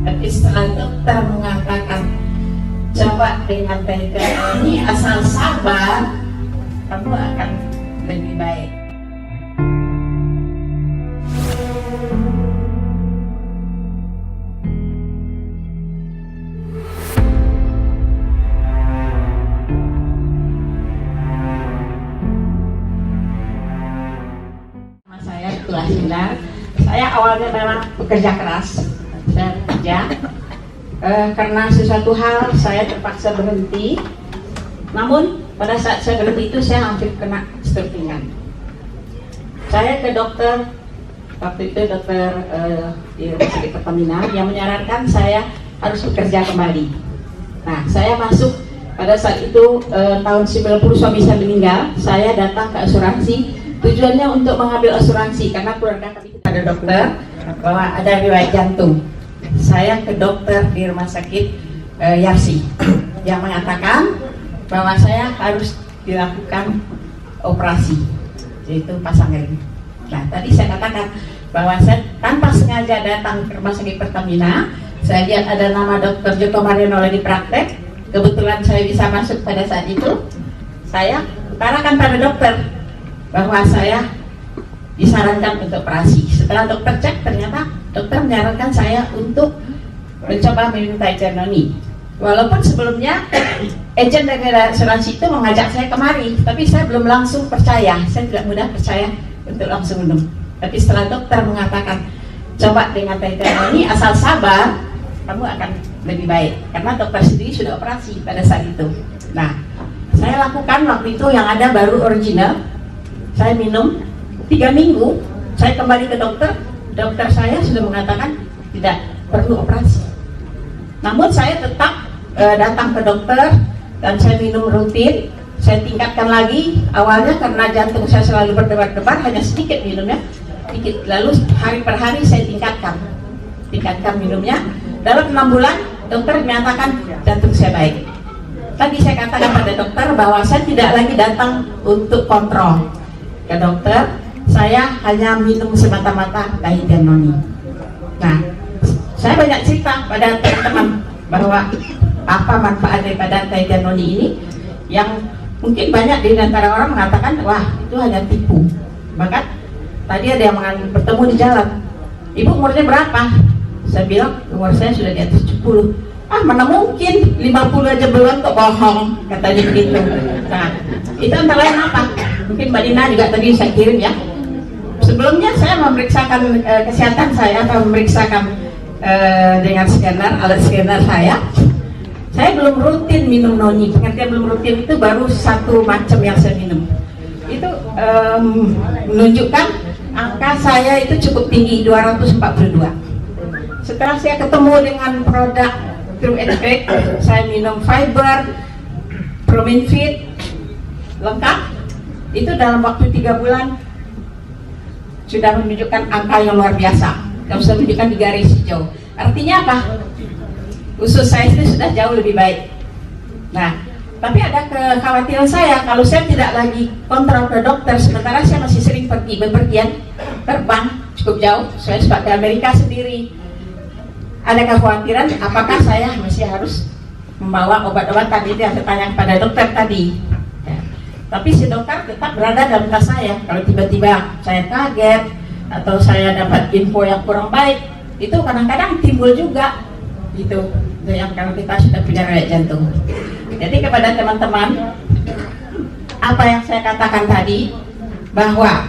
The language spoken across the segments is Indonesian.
Tapi setelah dokter mengatakan coba dengan teknik ini asal sabar, kamu akan lebih baik. Saya Tulah Sinar. Saya awalnya memang bekerja keras. Saya bekerja karena sesuatu hal saya terpaksa berhenti. Namun pada saat saya berhenti itu saya hampir kena stroke ringan. Saya ke dokter, waktu itu dokter di Rumah Sakit Pertamina yang menyarankan saya harus bekerja kembali. Nah, saya masuk pada saat itu tahun 90 suami saya meninggal. Saya datang ke asuransi, tujuannya untuk mengambil asuransi karena keluarga kami ada dokter bahwa ada riwayat jantung. Saya ke dokter di Rumah Sakit Yarsi yang mengatakan bahwa saya harus dilakukan operasi, yaitu pasang ring. Nah, tadi saya katakan bahwa saya tanpa sengaja datang ke Rumah Sakit Pertamina. Saya lihat ada nama Dr. Joko Mariono lagi praktek. Kebetulan saya bisa masuk pada saat itu. Saya utarakan pada dokter bahwa saya disarankan untuk operasi. Setelah dokter cek, ternyata dokter menyarankan saya untuk mencoba minum Taijanoni. Walaupun sebelumnya agen dari asuransi itu mengajak saya kemari, tapi saya belum langsung percaya. Saya tidak mudah percaya untuk langsung minum. Tapi setelah dokter mengatakan coba dengan Taijanoni asal sabar, kamu akan lebih baik. Karena dokter sendiri sudah operasi pada saat itu. Nah, saya lakukan waktu itu yang ada baru original. Saya minum 3 minggu, saya kembali ke dokter. Dokter saya sudah mengatakan tidak perlu operasi. Namun saya tetap datang ke dokter dan saya minum rutin. Saya tingkatkan lagi. Awalnya karena jantung saya selalu berdebar-debar, hanya sedikit minumnya, sedikit. Lalu hari per hari saya tingkatkan minumnya. Dalam 6 bulan dokter menyatakan jantung saya baik. Tadi saya katakan pada dokter bahwa saya tidak lagi datang untuk kontrol ke dokter, saya hanya minum semata-mata Taijanoni. Nah, saya banyak cerita pada teman-teman bahwa apa manfaat daripada Taijanoni ini, yang mungkin banyak di antara orang mengatakan wah itu hanya tipu. Bahkan tadi ada yang bertemu di jalan, ibu umurnya berapa? Saya bilang umur saya sudah di atas 70. Ah, mana mungkin 50 aja belum, kok bohong, katanya begitu. Nah, itu antara lain apa? Mungkin Mbak Dina juga tadi saya kirim ya. Sebelumnya saya memeriksakan kesehatan saya atau memeriksakan dengan scanner, alat scanner saya belum rutin minum noni. Pengertian belum rutin itu baru satu macam yang saya minum. Itu menunjukkan angka saya itu cukup tinggi, 242. Setelah saya ketemu dengan produk True Effect, saya minum fiber, Prominfit, lengkap. Itu dalam waktu 3 bulan sudah menunjukkan angka yang luar biasa. Yang sudah menunjukkan di garis hijau. Artinya apa? Usus saya itu sudah jauh lebih baik. Nah, tapi ada kekhawatiran saya kalau saya tidak lagi kontrol ke dokter, sementara saya masih sering pergi bepergian terbang cukup jauh. Saya sempat ke Amerika sendiri. Ada kekhawatiran apakah saya masih harus membawa obat-obatan, itu yang saya tanya kepada dokter tadi. Ya. Tapi si dokter tetap berada dalam tas saya. Kalau tiba-tiba saya kaget atau saya dapat info yang kurang baik, itu kadang-kadang timbul juga gitu. Yang kalau kita sudah punya riwayat jantung. Jadi kepada teman-teman, apa yang saya katakan tadi, bahwa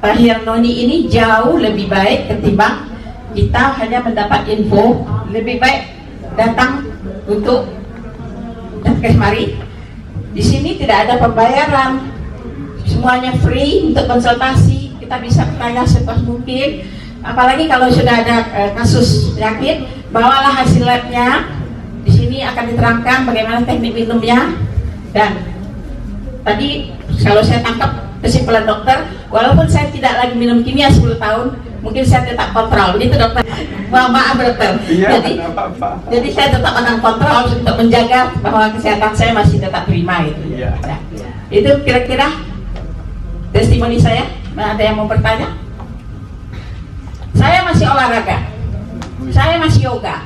Taijanoni ini jauh lebih baik ketimbang kita hanya mendapat info. Lebih baik datang untuk Dankes Mari. Di sini tidak ada pembayaran, semuanya free untuk konsultasi. Kita bisa bertanya sekuas mungkin. Apalagi kalau sudah ada kasus penyakit, bawalah hasil labnya. Di sini akan diterangkan bagaimana teknik minumnya. Dan tadi kalau saya tangkap kesimpulan dokter, walaupun saya tidak lagi minum kimia 10 tahun, mungkin saya tetap kontrol. Itu dokter. Maaf dokter. Iya, jadi saya tetap akan kontrol untuk menjaga bahwa kesehatan saya masih tetap prima gitu. Iya. Nah, itu kira-kira testimoni saya. Ada yang mau bertanya? Saya masih olahraga, saya masih yoga,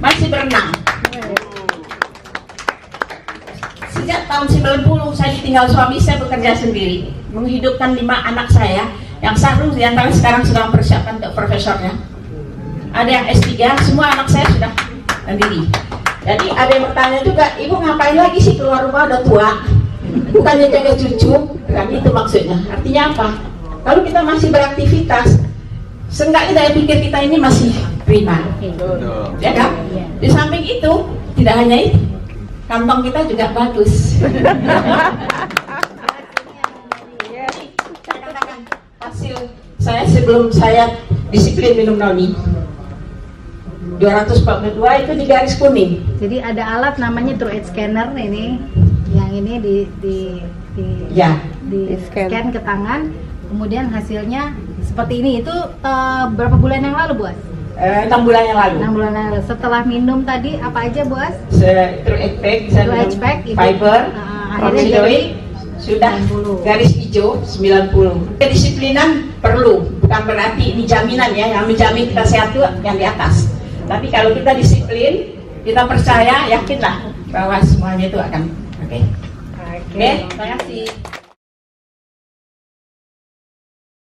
masih berenang. Sejak tahun 90 saya ditinggal suami, saya bekerja sendiri, menghidupkan 5 anak saya, yang satu diantara sekarang sedang persiapkan untuk profesornya. Ada yang S3, semua anak saya sudah mandiri. Jadi ada yang bertanya juga, ibu ngapain lagi sih keluar rumah, udah tua, bukannya jaga cucu, kan itu maksudnya. Artinya apa? Kalau kita masih beraktivitas, seenggaknya daya pikir kita ini masih prima, ya kan? Di samping itu, tidak hanya itu, kantong kita juga bagus. Hasil saya sebelum saya disiplin minum noni 242 itu di garis kuning. Jadi ada alat namanya True Age Scanner ini, yang ini di scan ke tangan, kemudian hasilnya seperti ini. Itu berapa bulan yang lalu, Bos? 6 bulan yang lalu. 6 bulan yang lalu. Setelah minum tadi apa aja, Bos? True Age Pack, fiber, akhirnya jadi sudah 90. garis hijau 90. Kedisiplinan perlu, bukan berarti ini jaminan ya, yang menjamin kita sehat itu yang di atas. Tapi kalau kita disiplin, kita percaya, yakinlah bahwa semuanya itu akan oke. Terima kasih.